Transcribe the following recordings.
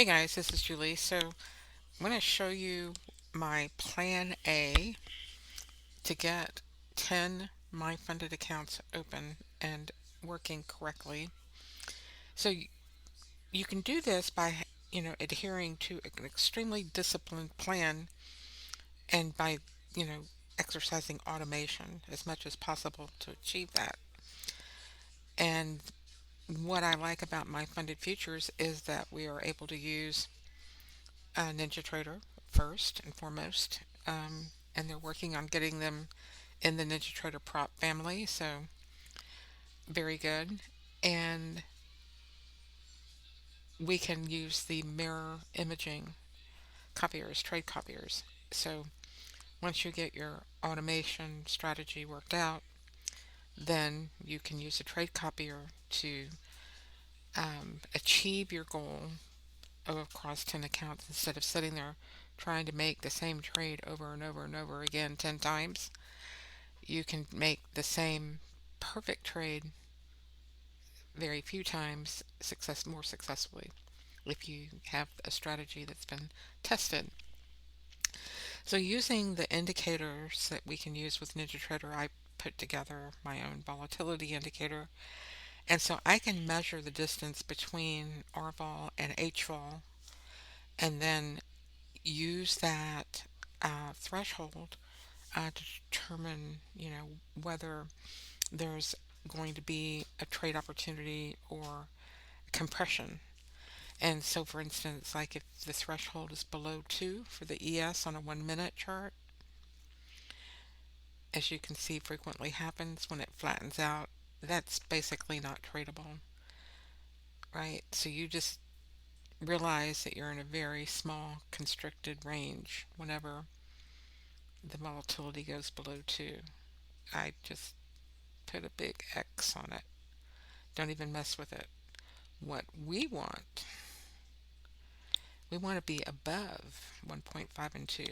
Hey guys, this is Julie. So I'm going to show you my plan A to get 10 my funded accounts open and working correctly. So you can do this by, adhering to an extremely disciplined plan and by, you know, exercising automation as much as possible to achieve that. And what I like about my funded futures is that we are able to use NinjaTrader first and foremost. And they're working on getting them in the NinjaTrader prop family, so very good. And we can use the mirror imaging copiers, trade copiers. So once you get your automation strategy worked out, then you can use a trade copier to achieve your goal of across 10 accounts instead of sitting there trying to make the same trade over and over and over again 10 times. You can make the same perfect trade very few times more successfully if you have a strategy that's been tested. So using the indicators that we can use with NinjaTrader, I put together my own volatility indicator. And so I can measure the distance between RVol and HVol and then use that threshold to determine, whether there's going to be a trade opportunity or compression. And so, for instance, like if the threshold is below 2 for the ES on a 1 minute chart, as you can see frequently happens when it flattens out, that's basically not tradable, right? So you just realize that you're in a very small constricted range whenever the volatility goes below 2. I just put a big X on it. Don't even mess with it. What we want to be above 1.5 and 2,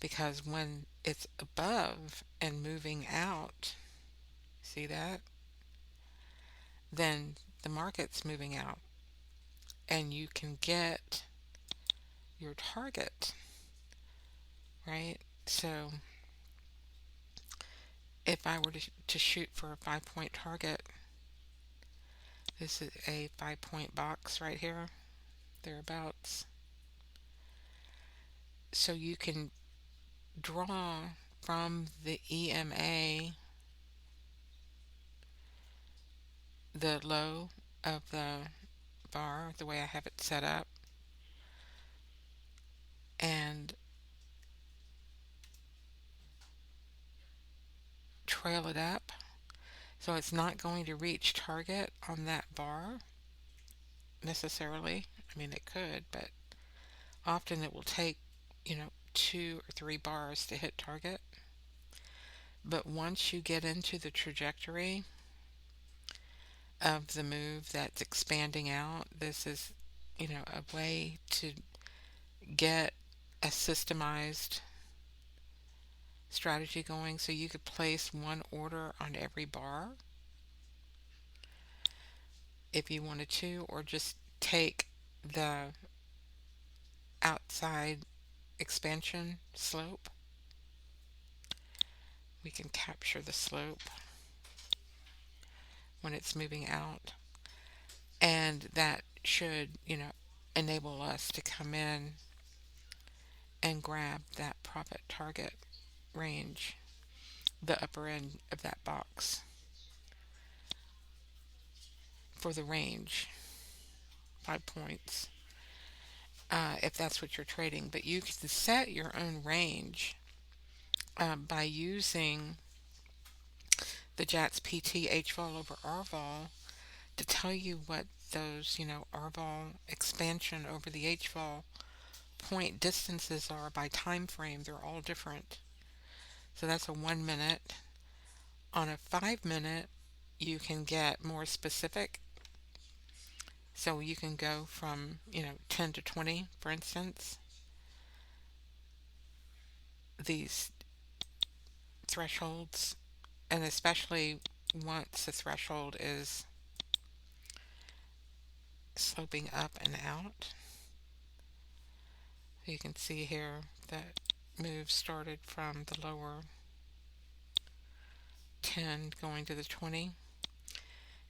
because when it's above and moving out, see that? Then the market's moving out and you can get your target, right? So if I were to shoot for a 5 point target, this is a 5 point box right here, thereabouts. So you can draw from the EMA the low of the bar, the way I have it set up, and trail it up. So it's not going to reach target on that bar necessarily. I mean, it could, but often it will take, 2 or 3 bars to hit target. But once you get into the trajectory of the move that's expanding out, this is, a way to get a systemized strategy going. So you could place one order on every bar if you wanted to, or just take the outside expansion slope. We can capture the slope when it's moving out, and that should, enable us to come in and grab that profit target range, the upper end of that box for the range, 5 points, if that's what you're trading. But you can set your own range by using the JATS PT HVol over RVol to tell you what those, RVol expansion over the HVol point distances are by time frame. They're all different. So that's a 1 minute. On a 5 minute, you can get more specific. So you can go from, 10 to 20, for instance. These thresholds, and especially once the threshold is sloping up and out. You can see here that move started from the lower 10 going to the 20.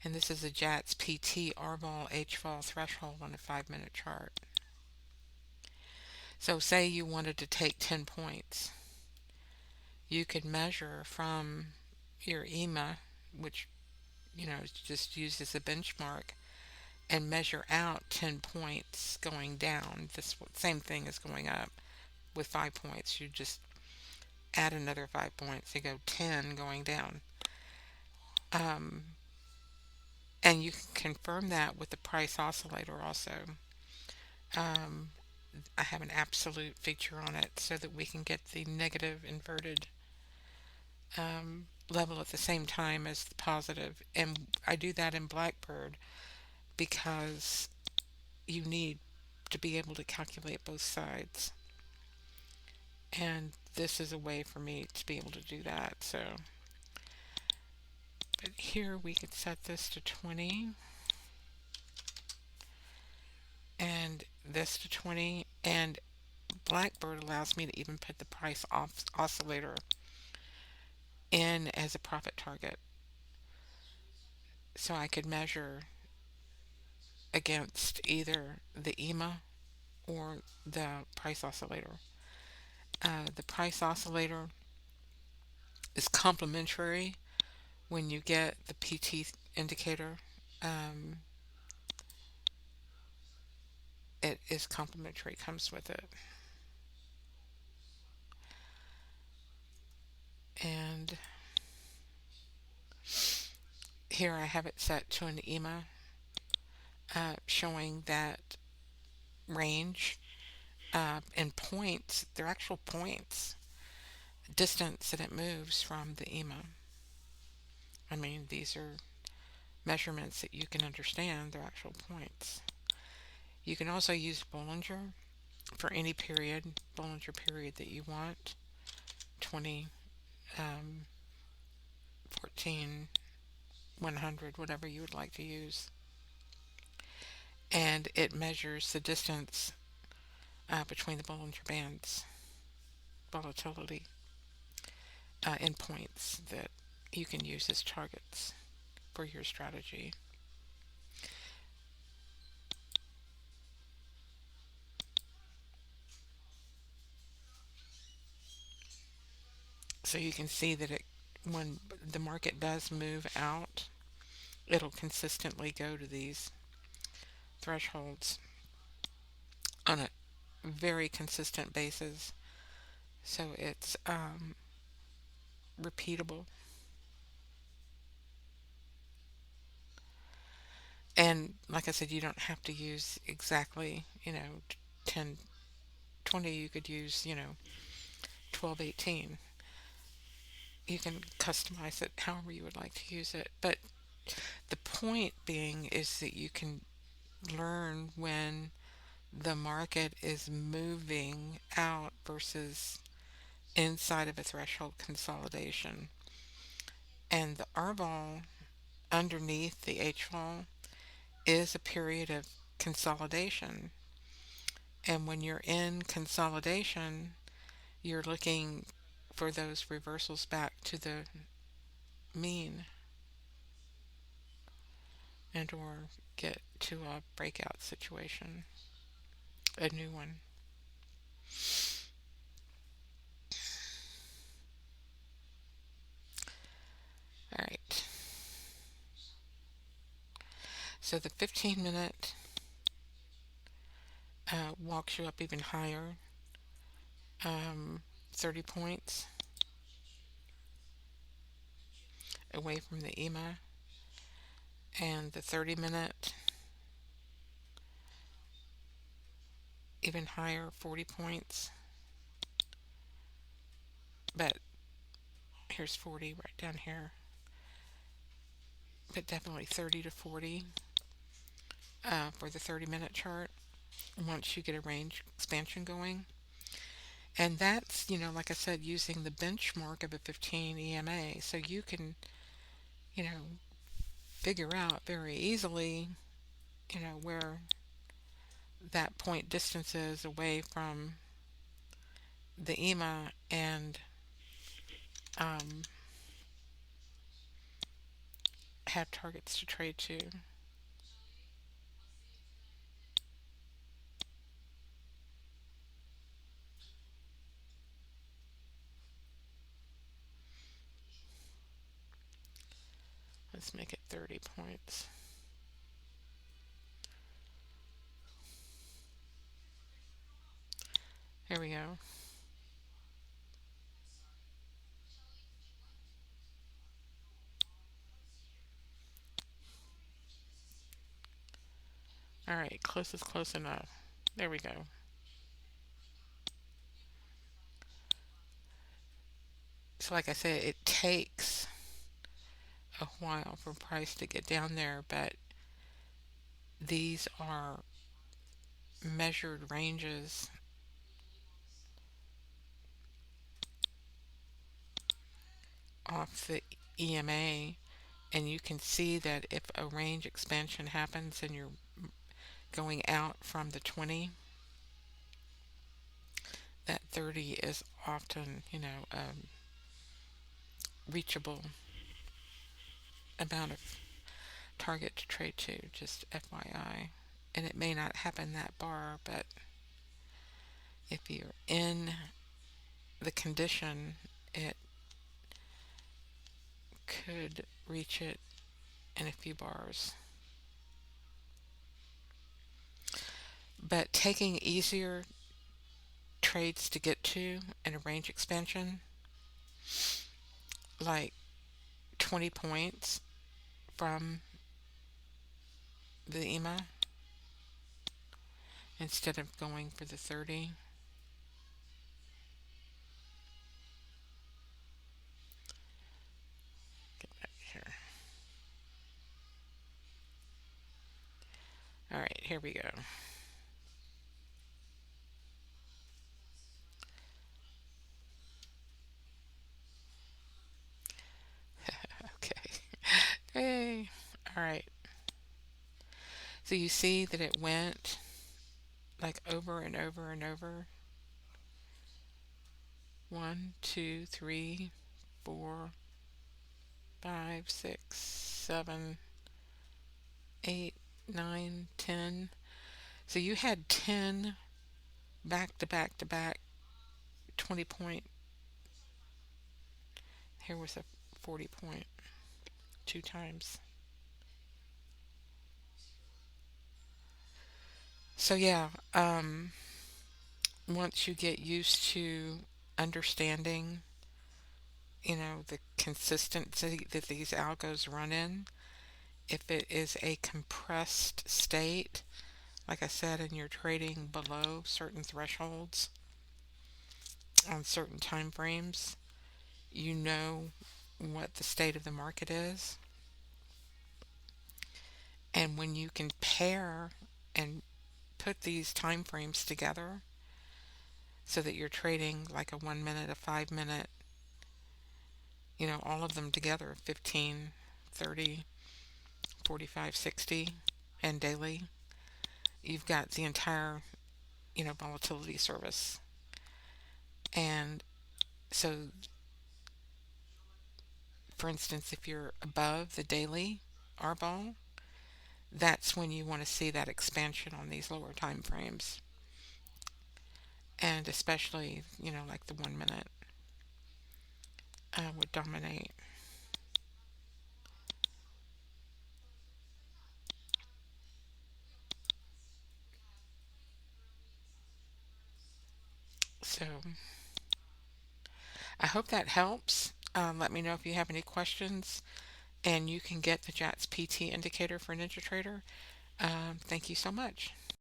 And this is a JATS PT R-vol H-vol threshold on a 5-minute chart. So say you wanted to take 10 points. You could measure from your EMA, which is just used as a benchmark, and measure out 10 points going down. This same thing is going up with 5 points. You just add another 5 points. You go 10 going down. Um, and you can confirm that with the price oscillator also. Um, I have an absolute feature on it so that we can get the negative inverted level at the same time as the positive. And I do that in Blackbird because you need to be able to calculate both sides. And this is a way for me to be able to do that. So, but here we could set this to 20 and this to 20, and Blackbird allows me to even put the price oscillator in as a profit target. So I could measure against either the EMA or the price oscillator. The price oscillator is complementary when you get the PT indicator. Um, it is complementary, comes with it. And here I have it set to an EMA, showing that range in points. They're actual points, distance that it moves from the EMA. I mean, these are measurements that you can understand. They're actual points. You can also use Bollinger for any period, Bollinger period that you want, 20, 14, 100, whatever you would like to use. And it measures the distance between the Bollinger Bands, volatility, in points that you can use as targets for your strategy. So you can see that when the market does move out, it'll consistently go to these thresholds on a very consistent basis. So it's repeatable. And like I said, you don't have to use exactly, 10, 20. You could use, 12, 18. You can customize it however you would like to use it. But the point being is that you can learn when the market is moving out versus inside of a threshold consolidation. And the R-vol underneath the H-vol is a period of consolidation. And when you're in consolidation, you're looking for those reversals back to the mean and or get to a breakout situation, a new one. All right. So the 15-minute walks you up even higher, 30 points away from the EMA, and the 30-minute even higher, 40 points. But here's 40 right down here, but definitely 30 to 40 for the 30-minute chart once you get a range expansion going. And that's, like I said, using the benchmark of a 15 EMA. So you can, you know, figure out very easily where that point distance is away from the EMA and um, have targets to trade to. Let's make it 30 points. Here we go. All right, close is close enough. There we go. So like I said, it takes a while for price to get down there, but these are measured ranges off the EMA, and you can see that if a range expansion happens and you're going out from the 20, that 30 is often, reachable amount of target to trade to, just FYI. And it may not happen that bar, but if you're in the condition, it could reach it in a few bars. But taking easier trades to get to in a range expansion, like 20 points from the EMA instead of going for the 30. Get back here. All right, here we go. Okay. Hey. All right. So you see that it went like over and over and over. 1, 2, 3, 4, 5, 6, 7, 8, 9, 10. So you had 10 back to back to back 20 point. Here was a 40 point 2 times. So yeah, once you get used to understanding, the consistency that these algos run in, if it is a compressed state, like I said, and you're trading below certain thresholds on certain time frames, you know what the state of the market is. And when you can pair and put these time frames together so that you're trading like a 1 minute, a 5 minute, all of them together, 15, 30, 45, 60, and daily, you've got the entire, volatility service. And so, for instance, if you're above the daily R ball, that's when you want to see that expansion on these lower time frames. And especially, like the 1 minute would dominate. So I hope that helps. Let me know if you have any questions, and you can get the JATS PT indicator for NinjaTrader. Thank you so much.